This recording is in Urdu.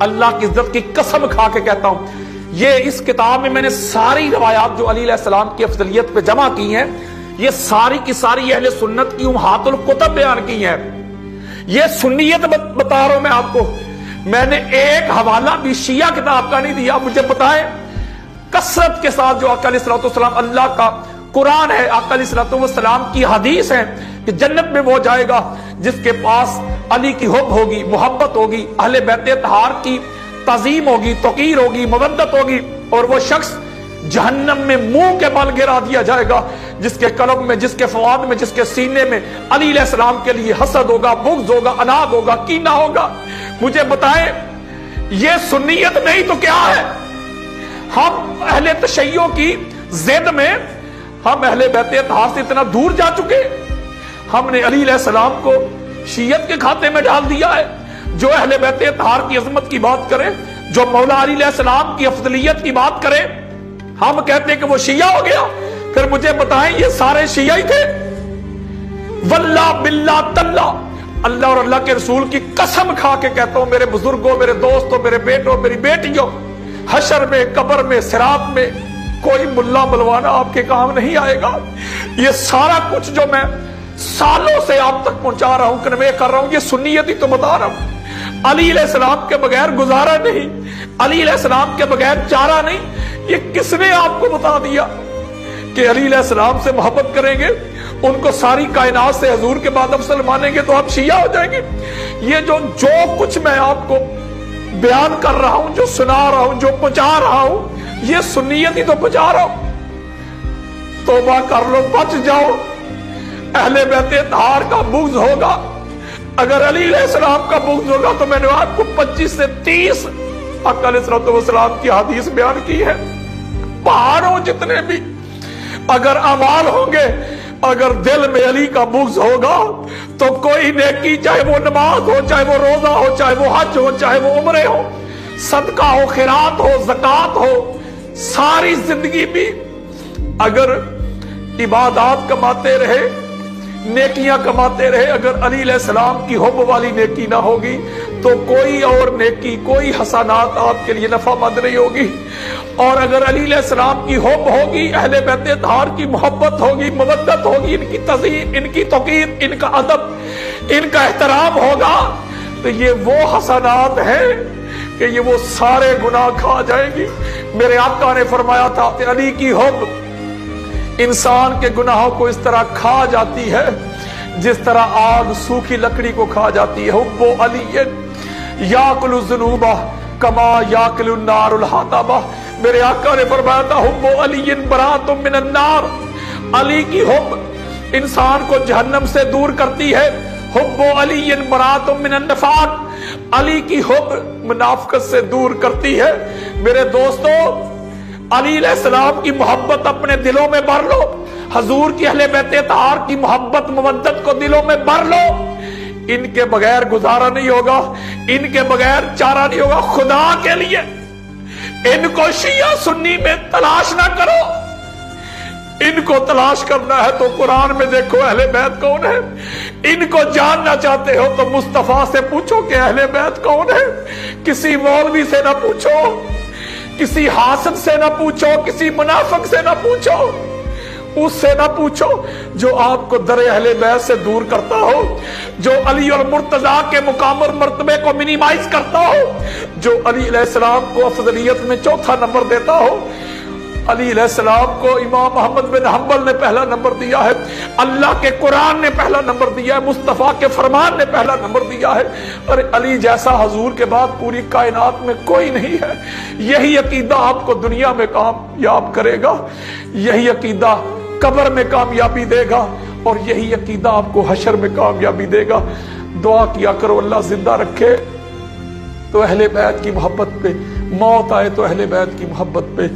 اللہ کی عزت کی قسم کھا کے کہتا ہوں، یہ اس کتاب میں میں نے ساری روایات جو علی علیہ السلام کی افضلیت پہ جمع کی ہیں، یہ ساری کی ساری اہل سنت کی امہات الکتب بیان کی ہیں۔ یہ سنیت بتا رہا ہوں میں آپ کو، میں نے ایک حوالہ بھی شیعہ کتاب کا نہیں دیا۔ مجھے بتائیں کثرت کے ساتھ جو آقا علیہ الصلوۃ والسلام، اللہ کا قرآن ہے، آقا علیہ الصلوۃ والسلام کی حدیث ہے کہ جنت میں وہ جائے گا جس کے پاس علی کی حب ہوگی، محبت ہوگی، اہل بیت اطہار کی تعظیم ہوگی، توقیر ہوگی، مودت ہوگی، اور وہ شخص جہنم میں منہ کے بل گرا دیا جائے گا جس کے قلب میں، جس کے فؤاد میں، جس کے سینے میں علی علیہ السلام کے لیے حسد ہوگا، بغض ہوگا، عناد ہوگا، کینہ ہوگا۔ مجھے بتائیں یہ سنیت نہیں تو کیا ہے؟ ہم اہل تشیع کی زد میں ہم اہل بیت اطہار سے اتنا دور جا چکے، ہم نے علی علیہ السلام کو شیعت کے کھاتے میں ڈال دیا ہے۔ جو اہل بیت اطہار کی عظمت کی بات کرے، جو مولا علی علیہ السلام کی افضلیت کی بات کرے، ہم کہتے ہیں کہ وہ شیعہ ہو گیا۔ پھر مجھے بتائیں یہ سارے شیعہ ہی تھے؟ واللہ باللہ تاللہ، اللہ اور اللہ کے رسول کی قسم کھا کے کہتا ہوں، میرے بزرگوں، میرے دوستوں، میرے بیٹوں، میری بیٹیوں، حشر میں، قبر میں، صراط میں کوئی ملا بلوانا آپ کے کام نہیں آئے گا۔ یہ سارا کچھ جو میں سالوں سے آپ تک پہنچا رہا ہوں، کنوے کر رہا ہوں، یہ سنیت ہی تو بتا رہا ہوں۔ علی علیہ السلام کے بغیر گزارا نہیں، علی علیہ السلام کے بغیر چارہ نہیں۔ یہ کس نے آپ کو بتا دیا کہ علی علیہ السلام سے محبت کریں گے، ان کو ساری کائنات سے حضور کے بعد افضل مانیں گے تو آپ شیعہ ہو جائیں گے؟ یہ جو کچھ میں آپ کو بیان کر رہا ہوں، جو سنا رہا ہوں، جو پہنچا رہا ہوں، یہ سنیت ہی تو پہنچا رہا ہوں۔ توبہ کر لو، بچ جاؤ۔ اہل بیت اطہار کا بغض ہوگا، اگر علی علیہ السلام کا بغض ہوگا تو میں نے آپ کو 25 سے 30 آقا علیہ السلام کی حدیث بیان کی ہے۔ پہاڑوں جتنے بھی اگر اعمال ہوں گے، اگر دل میں علی کا بغض ہوگا تو کوئی نیکی، چاہے وہ نماز ہو، چاہے وہ روزہ ہو، چاہے وہ حج ہو، چاہے وہ عمرے ہو، صدقہ ہو، خیرات ہو، زکوٰۃ ہو، ساری زندگی بھی اگر عبادات کماتے رہے، نیکیاں کماتے رہے، اگر علی علیہ السلام کی حب والی نیکی نہ ہوگی تو کوئی اور نیکی، کوئی حسنات آپ کے لیے نفع مند نہیں ہوگی۔ اور اگر علی علیہ السلام کی حب ہوگی، اہل بیت اطہار کی محبت ہوگی، مودت ہوگی، ان کی تعظیم، ان کی توقیر، ان کا ادب، ان کا احترام ہوگا، تو یہ وہ حسنات ہیں کہ یہ وہ سارے گناہ کھا جائیں گی۔ میرے آقا نے فرمایا تھا کہ علی کی حب انسان کے گناہوں کو اس طرح کھا جاتی ہے جس طرح آگ سوکھی لکڑی کو کھا جاتی ہے۔ حب علی یاکل الذنوب کما یاکل النار الحطب۔ میرے آقا نے فرمایا تھا حب علی برات من النار، علی کی حب انسان کو جہنم سے دور کرتی ہے۔ حب علی برات من النفاق، علی کی حب منافقت سے دور کرتی ہے۔ میرے دوستو، علی علیہ السلام کی محبت اپنے دلوں میں بھر لو، حضور کی اہل بیت اطہار کی محبت مودت کو دلوں میں بھر لو۔ ان کے بغیر گزارا نہیں ہوگا، ان کے بغیر چارہ نہیں ہوگا۔ خدا کے لیے ان کو شیعہ سنی میں تلاش نہ کرو، ان کو تلاش کرنا ہے تو قرآن میں دیکھو اہل بیت کون ہے۔ ان کو جاننا چاہتے ہو تو مصطفیٰ سے پوچھو کہ اہل بیت کون ہے۔ کسی مولوی سے نہ پوچھو، کسی حاسد سے نہ پوچھو، کسی منافق سے نہ پوچھو، اس سے نہ پوچھو جو آپ کو در اہل بیت سے دور کرتا ہو، جو علی اور مرتضیٰ کے مقام اور مرتبے کو منیمائز کرتا ہو، جو علی علیہ السلام کو افضلیت میں چوتھا نمبر دیتا ہو۔ علی علیہ السلام کو امام محمد بن حنبل نے پہلا نمبر دیا ہے، اللہ کے قرآن نے پہلا نمبر دیا ہے، مصطفیٰ کے فرمان نے پہلا نمبر دیا ہے۔ اور علی جیسا حضور کے بعد پوری کائنات میں کوئی نہیں ہے۔ یہی عقیدہ آپ کو دنیا میں کامیاب کرے گا، یہی عقیدہ قبر میں کامیابی دے گا، اور یہی عقیدہ آپ کو حشر میں کامیابی دے گا۔ دعا کیا کرو اللہ زندہ رکھے تو اہل بیت کی محبت پہ، موت آئے تو اہل بیت کی محبت پہ۔